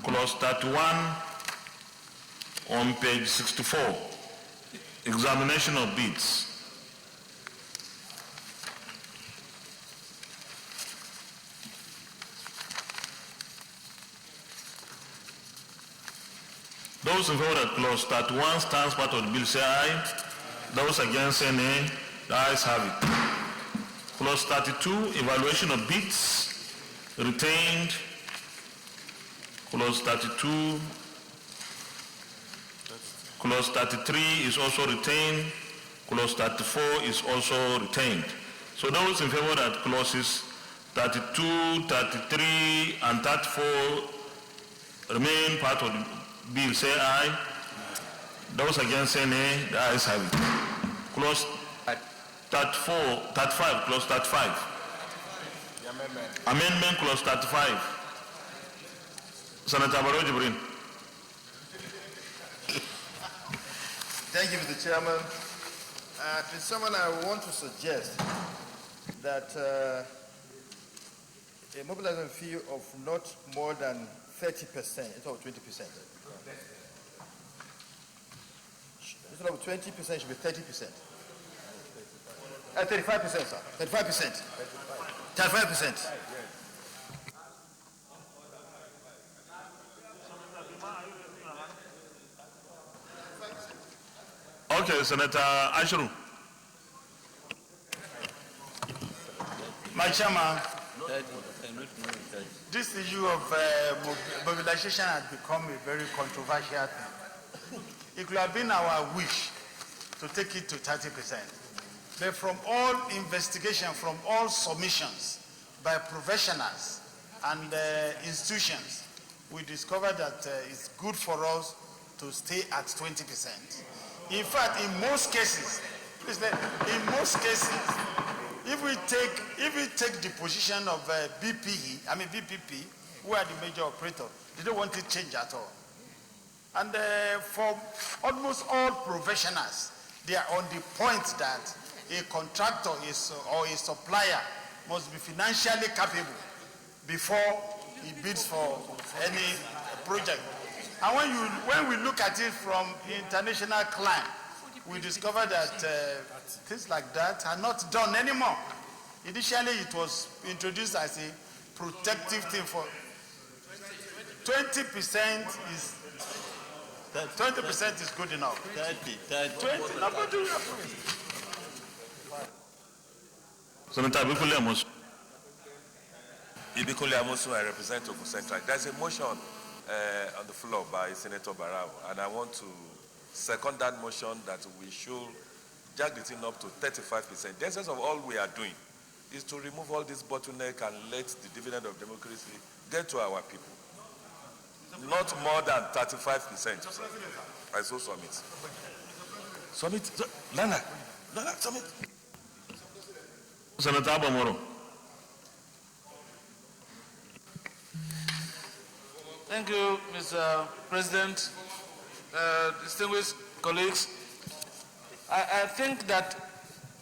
Clause 31 on page 64. Examination of bids. Those in favor that clause 31 stands part of the bill say aye. Those against say nay. The ayes have it. Clause 32, evaluation of bids, retained. Clause 32. Clause 33 is also retained. Clause 34 is also retained. So those in favor that clauses 32, 33, and 34 remain part of the bill say aye. Those against say nay. The ayes have it. Clause 34, 35, clause 35. Amendment clause 35. Senator Barrow Jibrin. Thank you, Mr. Chairman. Mr. Chairman, I want to suggest that a mobilization fee of not more than 30%, instead of 20%. Instead of 20% should be 30%. 35%, sir. 35%. 35%. Okay, Senator Ashru. My chairman, this issue of mobilization has become a very controversial thing. It could have been our wish to take it to 30%. But from all investigation, from all submissions by professionals and institutions, we discovered that it's good for us to stay at 20%. In fact, in most cases, if we take the position of BPP, who are the major operator, they don't want it change at all. And for almost all professionals, they are on the point that a contractor or a supplier must be financially capable before he bids for any project. And when we look at it from international climb, we discover that things like that are not done anymore. Initially, it was introduced as a protective thing for 20% is 20% is good enough. 20. Senator Ibikuli Amosu. Ibikuli Amosu, I represent Ogun Central. There's a motion on the floor by Senator Barrow, and I want to second that motion that we should jack the thing up to 35%. The essence of all we are doing is to remove all this bottleneck and let the dividend of democracy get to our people. Not more than 35%. I so submit. Submit. Lana, submit. Senator Abamoro. Thank you, Mr. President. Distinguished colleagues, I think that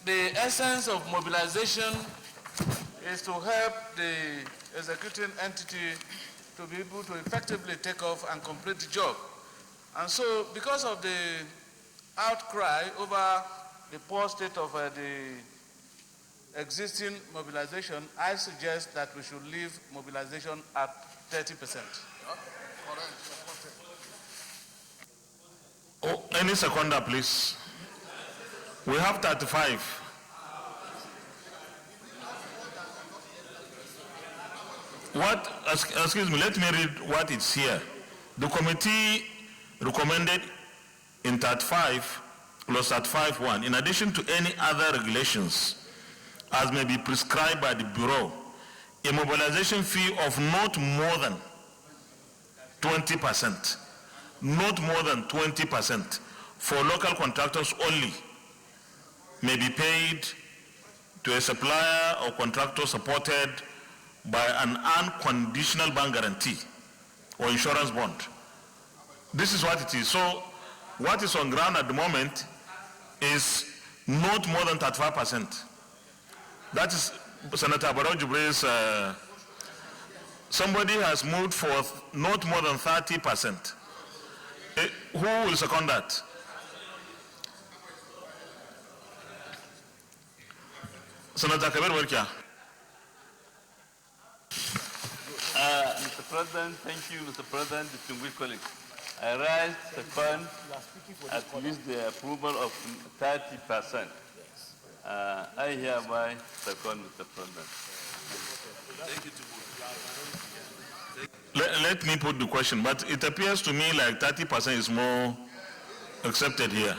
the essence of mobilization is to help the executing entity to be able to effectively take off and complete the job. And so, because of the outcry over the poor state of the existing mobilization, I suggest that we should leave mobilization at 30%. Oh, any seconder, please. We have 35. Excuse me, let me read what is here. The committee recommended in 35 plus 35(1), in addition to any other regulations as may be prescribed by the Bureau, a mobilization fee of not more than 20%, not more than 20% for local contractors only may be paid to a supplier or contractor supported by an unconditional bank guarantee or insurance bond. This is what it is. So what is on ground at the moment is not more than 35%. That is Senator Barrow Jibri's, somebody has moved for not more than 30%. Who will second that? Senator Kabir Werkia. Mr. President, thank you, Mr. President, distinguished colleagues. I rise to second at least the approval of 30%. I hereby second, Mr. President. Thank you to Let me put the question, but it appears to me like 30% is more accepted here.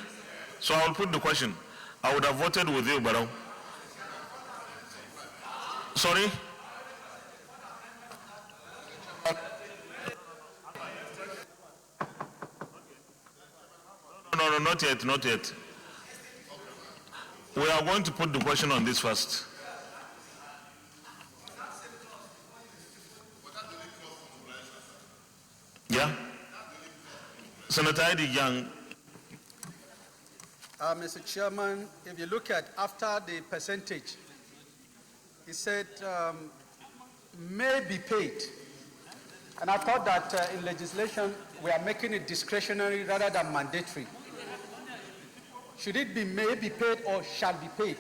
So I will put the question. I would have voted with you, Barrow. Sorry? No, not yet, not yet. We are going to put the question on this first. Yeah? Senator Edi Young. Mr. Chairman, if you look at after the percentage, he said may be paid. And I thought that in legislation, we are making it discretionary rather than mandatory. Should it be may be paid or shall be paid?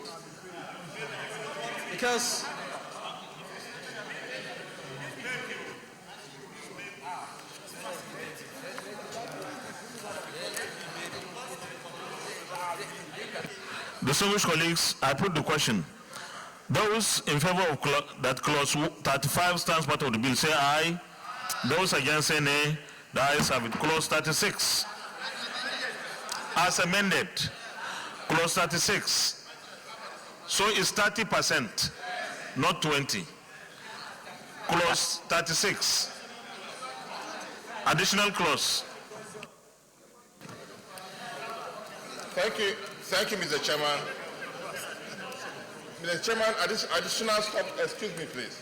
Because distinguished colleagues, I put the question. Those in favor of that clause 35 stands part of the bill say aye. Those against say nay. The ayes have it. Clause 36. As amended. Clause 36. So it's 30%, not 20. Clause 36. Additional clause. Thank you, Mr. Chairman. Mr. Chairman, additional sub, excuse me, please.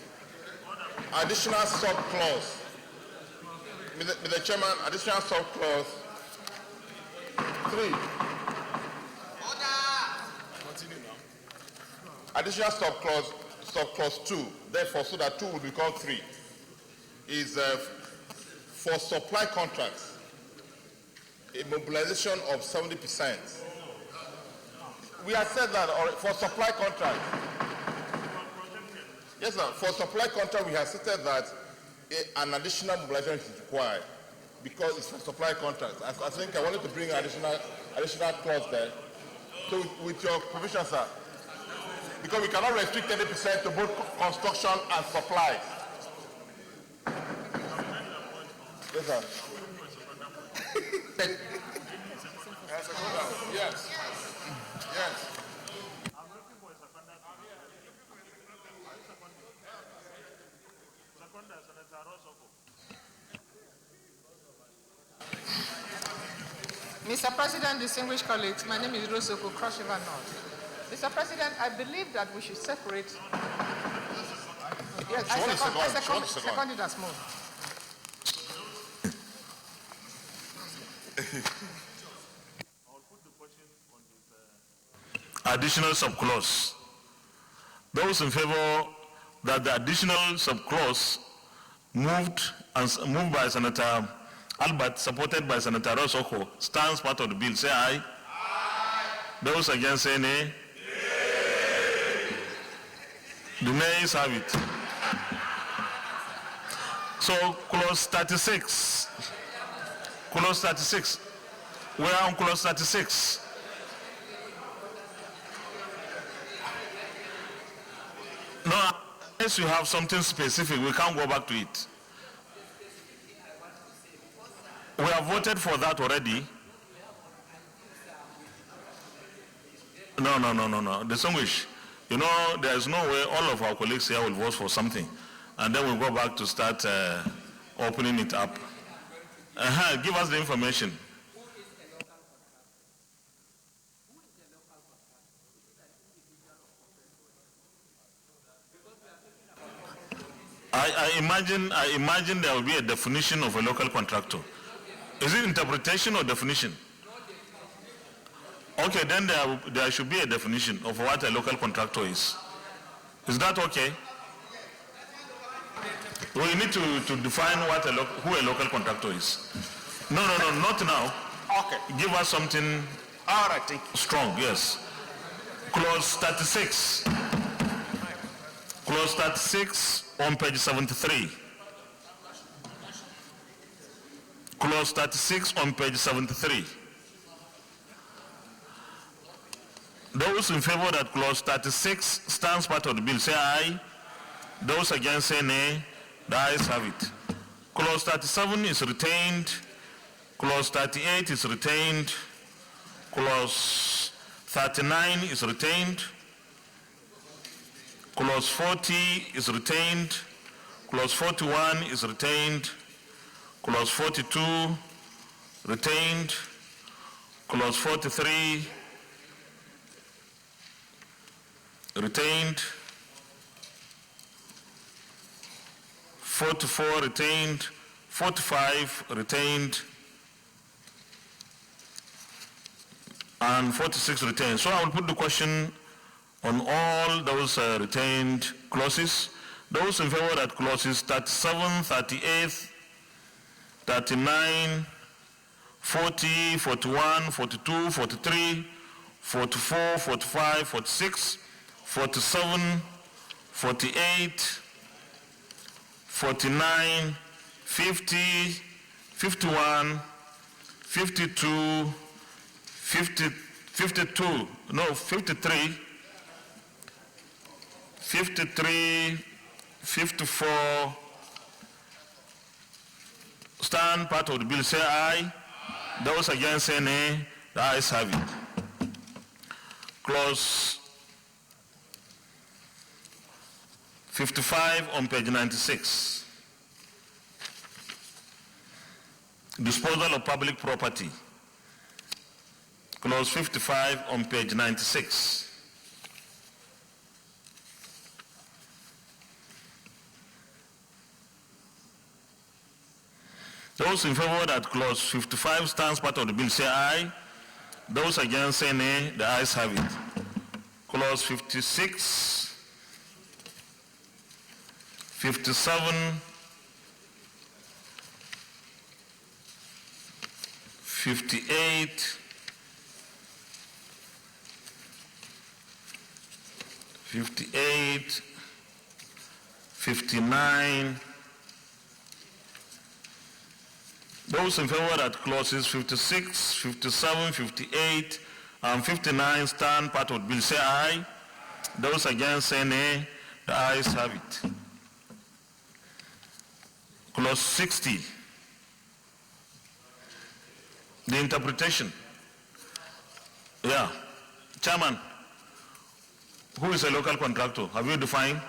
Additional sub-clause. Mr. Chairman, additional sub-clause 3. Continue now. Additional sub-clause 2, therefore, so that 2 will become 3, is for supply contracts, a mobilization of 70%. We have said that for supply contract. Yes, sir. For supply contract, we have stated that an additional mobilization is required because it's for supply contracts. I think I wanted to bring additional clause there. So with your permission, sir, because we cannot restrict 30% to both construction and supply. Yes, sir. Yes. Yes. Mr. President, distinguished colleagues, my name is Rosoko, Cross River North. Mr. President, I believe that we should separate. Yes, I second it as moved. Additional subclause. Those in favor that the additional subclause moved by Senator Albert, supported by Senator Rosoko, stands part of the bill, say aye. Aye. Those against say nay. Nay. The nays have it. So clause 36. Clause 36. We are on clause 36. No, unless you have something specific, we can't go back to it. We have voted for that already. No. Distinguished. You know, there is no way all of our colleagues here will vote for something. And then we'll go back to start opening it up. Give us the information. I imagine there will be a definition of a local contractor. Is it interpretation or definition? Okay, then there should be a definition of what a local contractor is. Is that okay? We need to define who a local contractor is. No, not now. Okay. Give us something strong, yes. Clause 36. Clause 36 on page 73. Clause 36 on page 73. Those in favor that clause 36 stands part of the bill say aye. Those against say nay. The ayes have it. Clause 37 is retained. Clause 38 is retained. Clause 39 is retained. Clause 40 is retained. Clause 41 is retained. Clause 42 retained. Clause 43 retained, 44 retained, 45 retained, and 46 retained. So I will put the question on all those retained clauses. Those in favor that clauses 37, 38, 39, 40, 41, 42, 43, 44, 45, 46, 47, 48, 49, 50, 51, 52, 53, 54, stand part of the bill, say aye. Those against say nay. The ayes have it. Clause 55 on page 96. Disposal of public property. Clause 55 on page 96. Those in favor that clause 55 stands part of the bill say aye. Those against say nay. The ayes have it. Clause 56, 57, 58, 58, 59. Those in favor that clauses 56, 57, 58, and 59 stand part of the bill say aye. Those against say nay. The ayes have it. Clause 60. The interpretation. Yeah. Chairman, who is a local contractor? Have you defined?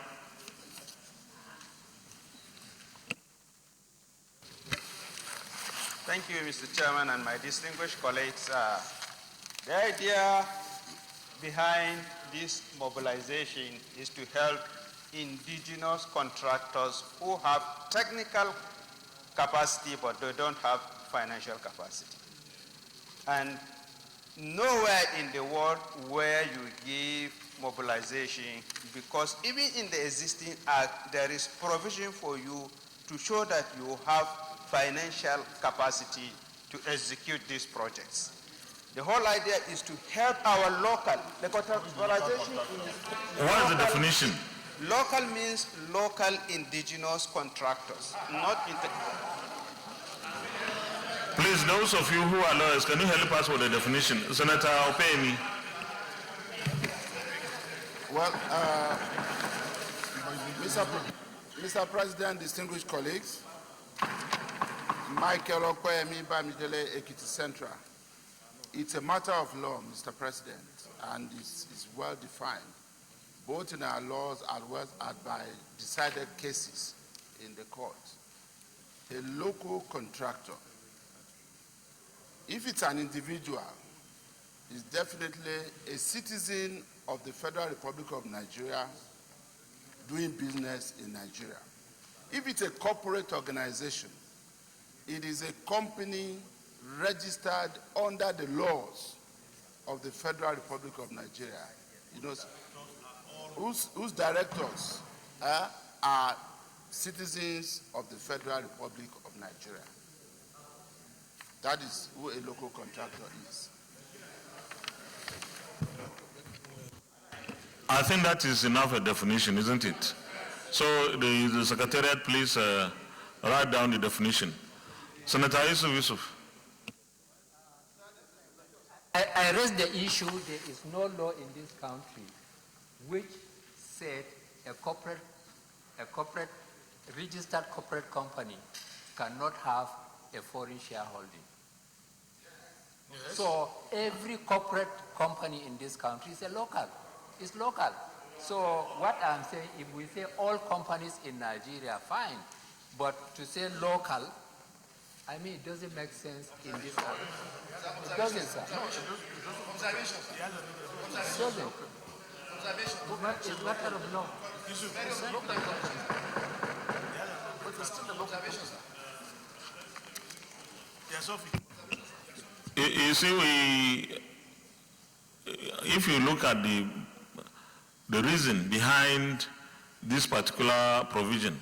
Thank you, Mr. Chairman, and my distinguished colleagues. The idea behind this mobilization is to help indigenous contractors who have technical capacity but they don't have financial capacity. And nowhere in the world where you give mobilization, because even in the existing act, there is provision for you to show that you have financial capacity to execute these projects. The whole idea is to help our local. The mobilization is what is the definition? Local means local indigenous contractors, not Please, those of you who are lawyers, can you help us with the definition? Senator Opemi. Well, Mr. President, distinguished colleagues, Michael Okwemi Bamidele, Ekiti Central. It's a matter of law, Mr. President, and it's well defined, both in our laws as well as by decided cases in the courts. A local contractor, if it's an individual, is definitely a citizen of the Federal Republic of Nigeria doing business in Nigeria. If it's a corporate organization, it is a company registered under the laws of the Federal Republic of Nigeria, you know, whose directors are citizens of the Federal Republic of Nigeria. That is who a local contractor is. I think that is enough a definition, isn't it? So the Secretariat, please write down the definition. Senator Yusuf. I raised the issue, there is no law in this country which said a registered corporate company cannot have a foreign shareholding. Yes. So every corporate company in this country is a local. It's local. So what I'm saying, if we say all companies in Nigeria, fine. But to say local, I mean, it doesn't make sense in this country. It doesn't, sir. No. It doesn't. It's a matter of law. You see, if you look at the reason behind this particular provision,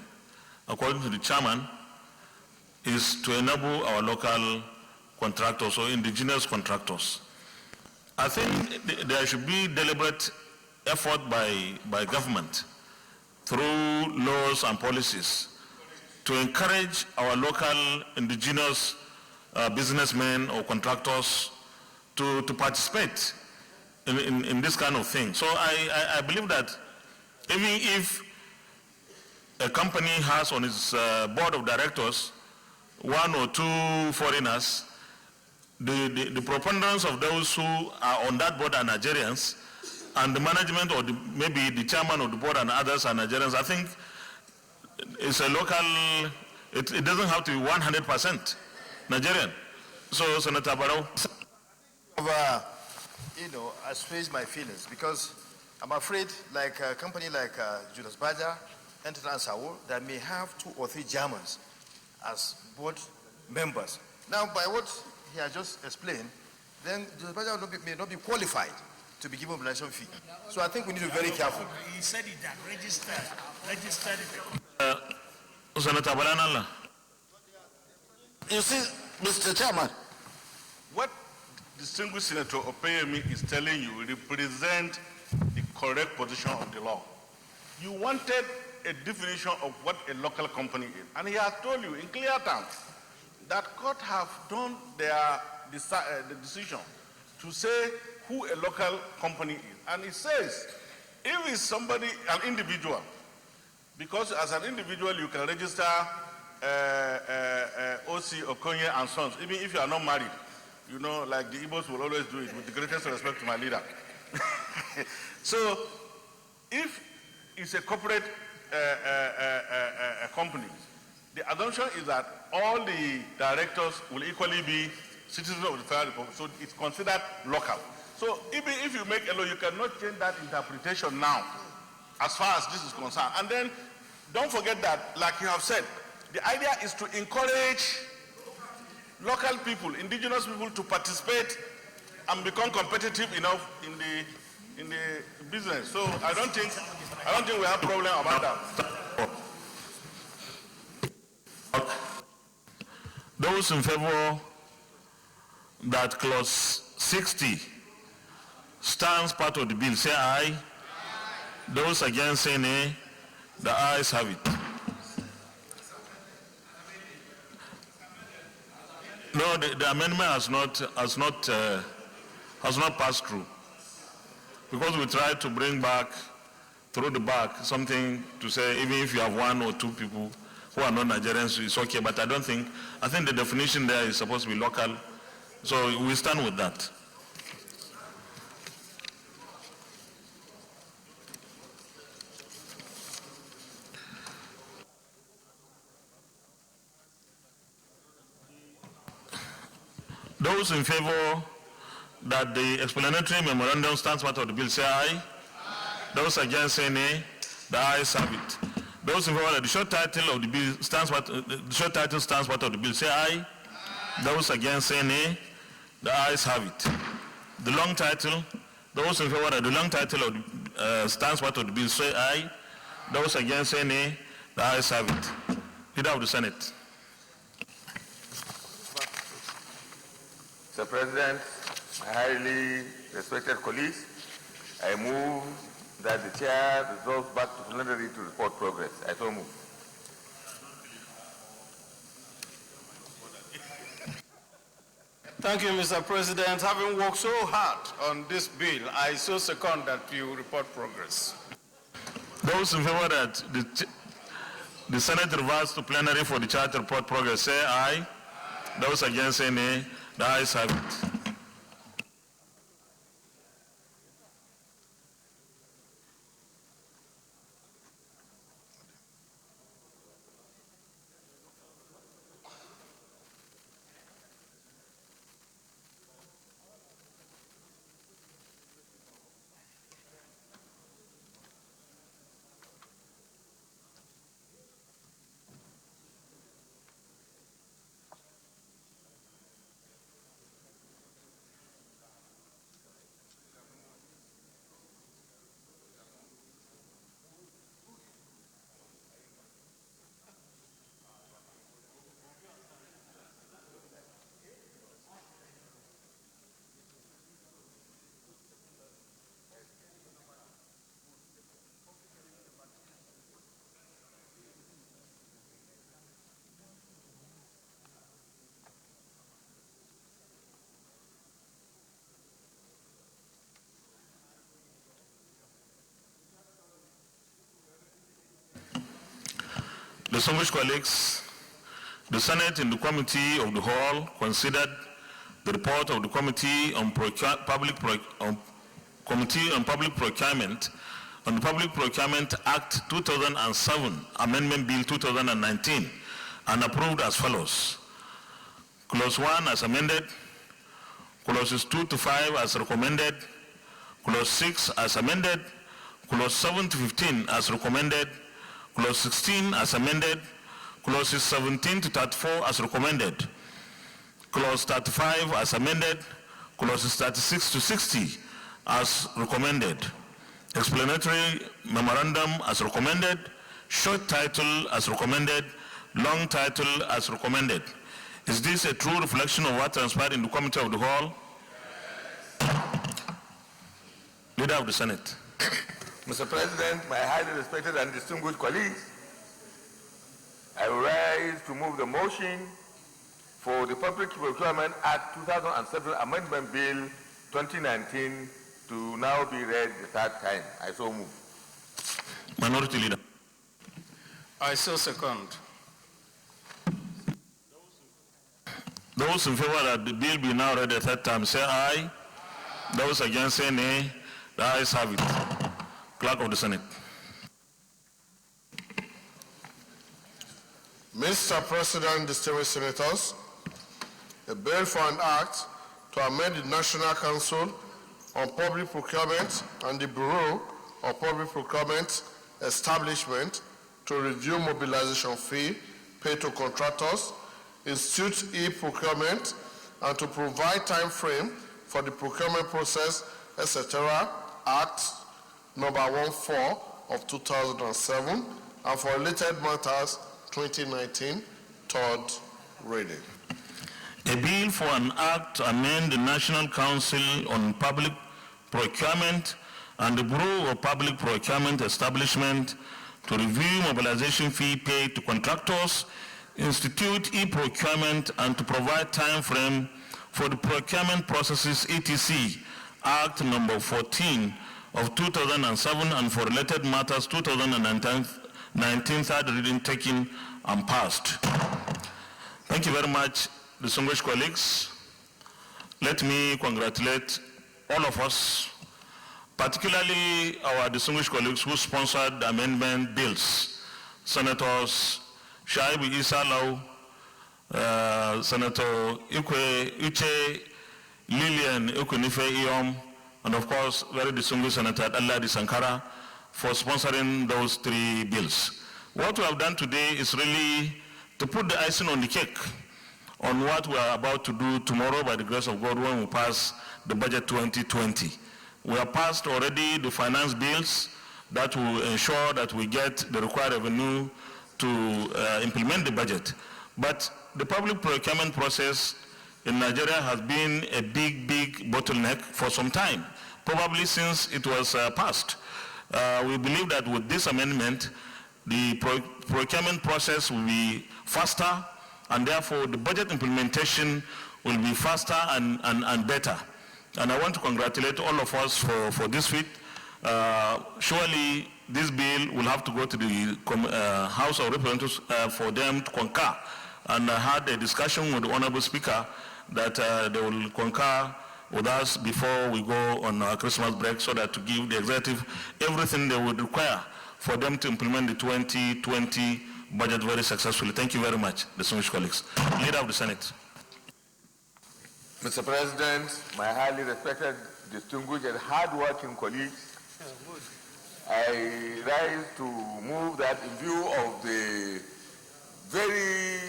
according to the chairman, is to enable our local contractors or indigenous contractors. I think there should be deliberate effort by government through laws and policies to encourage our local indigenous businessmen or contractors to participate in this kind of thing. So I believe that even if a company has on its board of directors one or two foreigners, the preponderance of those who are on that board are Nigerians, and the management or maybe the chairman of the board and others are Nigerians. I think it's a local, it doesn't have to be 100% Nigerian. So, Senator Barrow. Assuage my feelings because I'm afraid like a company like Julius Baja, Enterprise Saul, that may have 2 or 3 Germans as board members. Now, by what he has just explained, then Julius Baja may not be qualified to be given mobilization fee. So I think we need to be very careful. He said it that registered. Senator Balanala. You see, Mr. Chairman, what distinguished Senator Opeyemi is telling you represent the correct position of the law. You wanted a definition of what a local company is, and he has told you in clear terms that court have done their the decision to say who a local company is. And it says, if it's somebody, an individual, because as an individual you can register OC, Okonye, and Sons, even if you are not married. You know, like the Igbos will always do it, with the greatest respect to my leader. So, if it's a corporate company, the assumption is that all the directors will equally be citizens of the Federal Republic, so it's considered local. So, even if you make a law, you cannot change that interpretation now, as far as this is concerned. And then, don't forget that, like you have said, the idea is to encourage local people, indigenous people, to participate and become competitive enough in the business. So I don't think we have problem about that. Those in favor that clause 60 stands part of the bill, say aye. Those against, say nay. The ayes have it. No, the amendment has not passed through, because we tried to bring back through the back something to say even if you have 1 or 2 people who are not Nigerians, it's okay. But I think the definition there is supposed to be local, so we stand with that. Those in favor that the explanatory memorandum stands part of the bill, say aye. Those against, say nay. The ayes have it. Those in favor that the short title of the bill stands part of the bill, say aye. Those against, say nay. The ayes have it. The long title. Those in favor that the long title of the, stands part of the bill, say aye. Those against, say nay. The ayes have it. Leader of the Senate. Mr. President, my highly respected colleagues, I move that the chair resolves back to plenary to report progress. I so move. Thank you, Mr. President. Having worked so hard on this bill, I so second that you report progress. Those in favor that the Senate reverts to plenary for the charge to report progress, say aye. Those against, say nay. The ayes have it. Distinguished colleagues, the Senate in the Committee of the Whole considered the report of the Committee on Public Procurement on the Public Procurement Act 2007, Amendment Bill 2019, and approved as follows. Clause 1 as amended, clauses 2 to 5 as recommended, clause 6 as amended, clause 7 to 15 as recommended, clause 16 as amended, clauses 17 to 34 as recommended, clause 35 as amended, clauses 36 to 60 as recommended, explanatory memorandum as recommended, short title as recommended, long title as recommended. Is this a true reflection of what transpired in the Committee of the Whole? Leader of the Senate. Mr. President, my highly respected and distinguished colleagues, I rise to move the motion for the Public Procurement Act 2007 Amendment Bill 2019 to now be read the third time. I so move. Minority Leader. I so second. Those in favor that the bill be now read the third time, say aye. Those against, say nay. The ayes have it. Clerk of the Senate. Mr. President, distinguished senators, a bill for an act to amend the National Council on Public Procurement and the Bureau of Public Procurement establishment to review mobilization fee paid to contractors, institute e-procurement, and to provide time frame for the procurement process, etc., Act number 14 of 2007, and for related matters 2019, third reading. A bill for an act to amend the National Council on Public Procurement and the Bureau of Public Procurement establishment to review mobilization fee paid to contractors, institute e-procurement, and to provide time frame for the procurement processes, etc., Act number 14 of 2007, and for related matters 2019, third reading taken and passed. Thank you very much, distinguished colleagues. Let me congratulate all of us, particularly our distinguished colleagues who sponsored the amendment bills, Senators Shaibu Isalau, Senator Uche Lillian Ukunife Iom, and of course, very distinguished Senator Alladi Sankara for sponsoring those three bills. What we have done today is really to put the icing on the cake on what we are about to do tomorrow by the grace of God when we pass the budget 2020. We have passed already the finance bills that will ensure that we get the required revenue to implement the budget. But the public procurement process in Nigeria has been a big bottleneck for some time, probably since it was passed. We believe that with this amendment, the procurement process will be faster, and therefore the budget implementation will be faster and better. And I want to congratulate all of us for this feat. Surely this bill will have to go to the House of Representatives for them to concur. And I had a discussion with the Honorable Speaker that they will concur with us before we go on our Christmas break, so that to give the executive everything they would require for them to implement the 2020 budget very successfully. Thank you very much, distinguished colleagues. Leader of the Senate. Mr. President, my highly respected, distinguished, and hard-working colleagues, I rise to move that in view of the very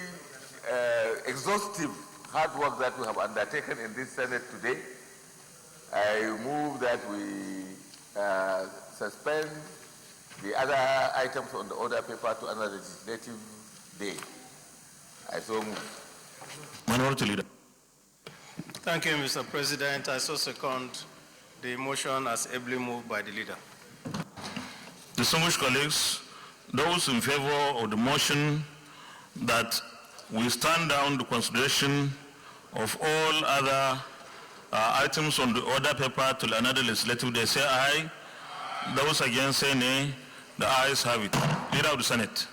exhaustive hard work that we have undertaken in this Senate today, I move that we suspend the other items on the order paper to another legislative day. I so move. Minority Leader. Thank you, Mr. President. I so second the motion as ably moved by the leader. Distinguished colleagues, those in favor of the motion that we stand down the consideration of all other items on the order paper to another legislative day, say aye. Those against, say nay. The ayes have it. Leader of the Senate.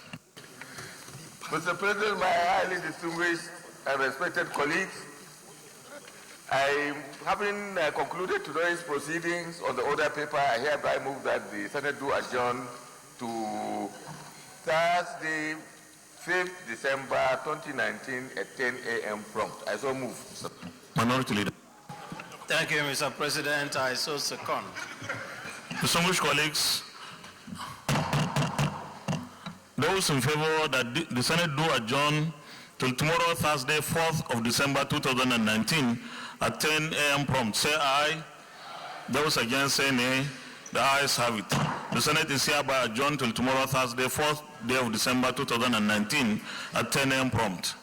Mr. President, my highly distinguished and respected colleagues, having concluded today's proceedings on the order paper, I hereby move that the Senate do adjourn to Thursday, 5th December 2019 at 10 a.m. prompt. I so move. Minority Leader. Thank you, Mr. President. I so second. Distinguished colleagues, those in favor that the Senate do adjourn till tomorrow, Thursday, 4th of December 2019 at 10 a.m. prompt, say aye. Those against, say nay. The ayes have it. The Senate is hereby adjourned till tomorrow, Thursday, 4th day of December 2019 at 10 a.m. prompt.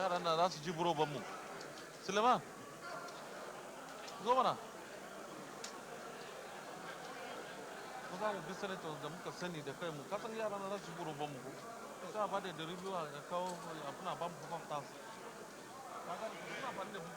yaran na za su ji buroban mu. Suleiman, zo mana. Ko za mu bi senators da muka sani da kai mu, kasan yaran na za su ji buroban mu. Sai a bada da review a kawo a kuna ba mu 5,000. Kaga suna amfani da mu.